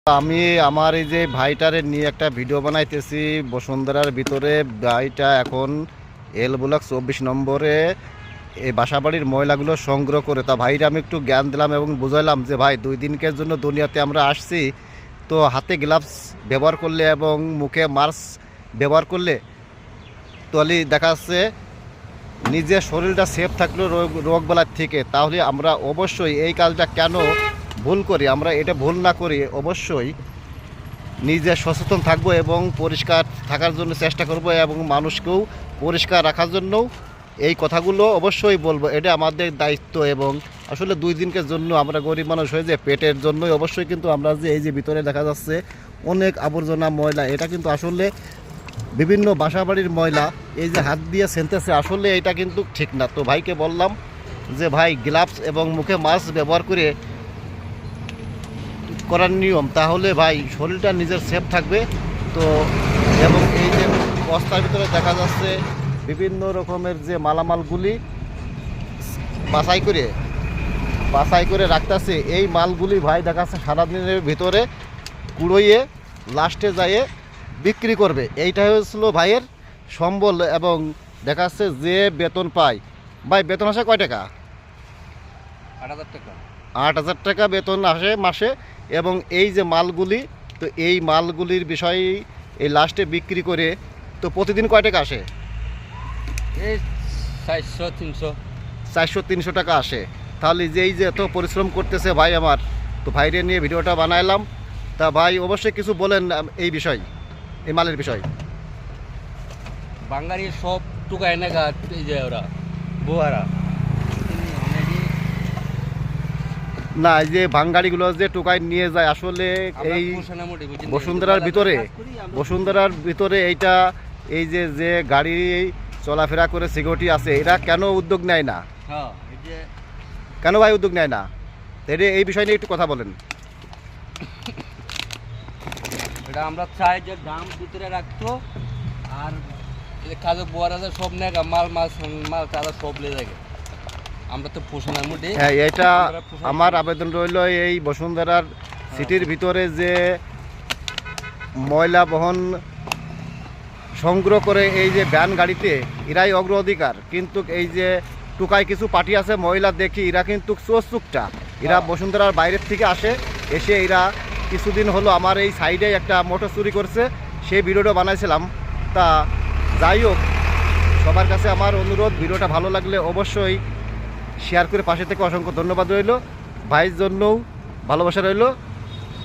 আমি আমার এই যে ভাইটারে নিয়ে একটা ভিডিও বানাইতেছি বসুন্ধরার ভিতরে। ভাইটা এখন এল ব্লক 24 নম্বরে এই বাসাবাড়ির ময়লাগুলো সংগ্রহ করে। তা ভাইটা আমি একটু জ্ঞান দিলাম এবং বুঝাইলাম যে ভাই 2 দিনকের জন্য দুনিয়াতে আমরা আসছি, তো হাতে গ্লাভস ব্যবহার করলে এবং মুখে মাস্ক ব্যবহার করলে তাহলে দেখা যাচ্ছে নিজের শরীরটা সেফ থাকলো রোগবালার থেকে। তাহলে আমরা অবশ্যই এই কাজটা কেন ভুল করি, আমরা এটা ভুল না করি অবশ্যই নিজে সচেতন থাকবো এবং পরিষ্কার থাকার জন্য চেষ্টা করব এবং মানুষকেও পরিষ্কার রাখার জন্যও এই কথাগুলো অবশ্যই বলবো। এটা আমাদের দায়িত্ব। এবং আসলে 2 দিনকের জন্য আমরা গরিব মানুষ হয়ে যে পেটের জন্যই অবশ্যই কিন্তু আমরা যে এই যে ভিতরে দেখা যাচ্ছে অনেক আবর্জনা ময়লা, এটা কিন্তু আসলে বিভিন্ন বাসাবাড়ির ময়লা এই যে হাত দিয়ে ছেনতেছে, আসলে এটা কিন্তু ঠিক না। তো ভাইকে বললাম যে ভাই গ্লাভস এবং মুখে মাস্ক ব্যবহার করার নিয়ম, তাহলে ভাই শরীরটা নিজের সেফ থাকবে। তো এবং এই যে বস্তার ভিতরে দেখা যাচ্ছে বিভিন্ন রকমের যে মালামালগুলি বাছাই করে রাখতেছে, এই মালগুলি ভাই দেখা যাচ্ছে সারাদিনের ভিতরে কুড়োইয়ে লাস্টে যাইয়ে বিক্রি করবে। এইটাই হচ্ছিল ভাইয়ের সম্বল। এবং দেখা যাচ্ছে যে বেতন পায়, ভাই বেতন আসে কয় টাকা? ৮,০০০ টাকা। ৮,০০০ টাকা বেতন আসে মাসে। এবং এই যে মালগুলি, তো এই মালগুলির বিষয়ে এই লাস্টে বিক্রি করে তো প্রতিদিন কয় টাকা আসে? এই ৪০০-৩০০। ৪০০-৩০০ টাকা আসে। তাহলে যে এই যে এত পরিশ্রম করতেছে ভাই আমার, তো ভাইরে নিয়ে ভিডিওটা বানাইলাম। তা ভাই অবশ্যই কিছু বলেন এই বিষয়, এই মালের বিষয়। বাঙালি সব টুকায় না গা, এই যে ওরা বুয়ারা না, এই যে ভাঙ্গাড়িগুলো যে টোকাই নিয়ে যায় আসলে এই বসুন্ধরার ভিতরে এইটা এই যে গাড়ি চলাফেরা করে সিকিউরিটি আছে, এরা কেন উদ্যোগ নেয় না? কেন ভাই উদ্যোগ নেয় না? এই বিষয় নিয়ে একটু কথা বলেন। এটা আমরা চাই যে দাম ভিতরে রাখতো, আর কাজে বুয়ারা সব নেগা মাল চালা সব লে যায়। আমরা তো পোষণের মধ্যে হ্যাঁ, এটা আমার আবেদন রইল এই বসুন্ধরার সিটির ভিতরে যে ময়লা বহন সংগ্রহ করে এই যে ভ্যান গাড়িতে, এরাই অগ্রাধিকার। কিন্তু এই যে টুকায় কিছু পার্টি আছে মহিলা দেখি, এরা কিন্তু চোরচুকটা, এরা বসুন্ধরার বাইরের থেকে এসে এরা কিছুদিন হলো আমার এই সাইডে একটা মোটর চুরি করছে, সেই ভিডিওটা বানাইছিলাম। তা যাই হোক, সবার কাছে আমার অনুরোধ, ভিডিওটা ভালো লাগলে অবশ্যই শেয়ার করে পাশে থেকে অসংখ্য ধন্যবাদ রইল। ভাইয়ের জন্যও ভালোবাসা রইল।